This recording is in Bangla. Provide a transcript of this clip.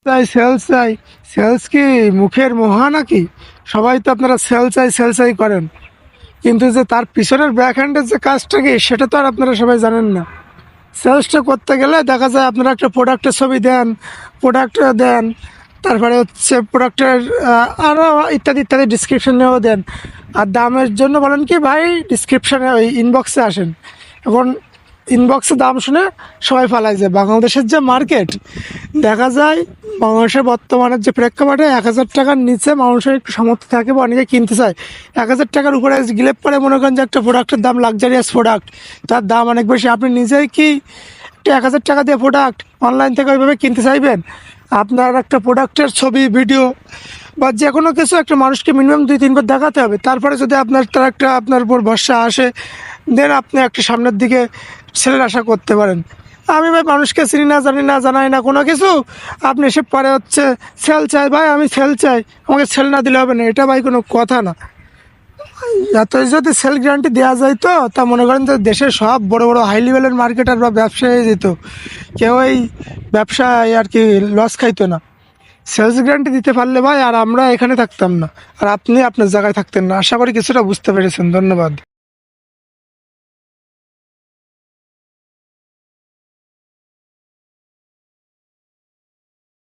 চাই সেলস চাই, সেলস কি মুখের মহা নাকি? সবাই তো আপনারা সেল চাই সেল চাই করেন, কিন্তু যে তার পিছনের ব্যাক হ্যান্ডের যে কাজটা কি সেটা তো আর আপনারা সবাই জানেন না। সেলসটা করতে গেলে দেখা যায় আপনারা একটা প্রোডাক্টের ছবি দেন, প্রোডাক্ট দেন, তারপরে হচ্ছে প্রোডাক্টের আরও ইত্যাদি ইত্যাদি ডিসক্রিপশনেও দেন। আর দামের জন্য বলেন কি ভাই ডিসক্রিপশানে ওই ইনবক্সে আসেন। এখন ইনবক্সে দাম শুনে সবাই ফালাই যায়। বাংলাদেশের যে মার্কেট দেখা যায়, বাংলাদেশের বর্তমানের যে প্রেক্ষাপটে 1,000 টাকার নিচে মানুষের একটু সামর্থ্য থাকে বা অনেকে কিনতে চায়। 1,000 টাকার উপরে গিলে পরে মনে করেন যে একটা প্রোডাক্টের দাম, লাক্সারিয়াস প্রোডাক্ট, তার দাম অনেক বেশি। আপনি নিজেই কি একটা 1,000 টাকা দিয়ে প্রোডাক্ট অনলাইন থেকে ওইভাবে কিনতে চাইবেন? আপনার একটা প্রোডাক্টের ছবি, ভিডিও বা যে কোনো কিছু একটা মানুষকে মিনিমাম 2-3 বার দেখাতে হবে। তারপরে যদি তার একটা আপনার উপর ভরসা আসে, দেন আপনি একটা সামনের দিকে ছেলের আশা করতে পারেন। আমি ভাই মানুষকে চিনি না, জানি না, জানাই না কোনো কিছু, আপনি এসে পরে হচ্ছে সেল চাই ভাই, আমি সেল চাই, আমাকে সেল না দিলে হবে না, এটা ভাই কোনো কথা না। এতই যদি সেল গ্যারান্টি দেওয়া যায় তো তা মনে করেন যে দেশের সব বড় বড় হাই লেভেলের মার্কেটার বা ব্যবসায়ী যেত, কেউ এই ব্যবসায় আর কি লস খাইতো না। সেলস গ্যারান্টি দিতে পারলে ভাই আর আমরা এখানে থাকতাম না, আর আপনি আপনার জায়গায় থাকতেন না। আশা করি কিছুটা বুঝতে পেরেছেন। ধন্যবাদ।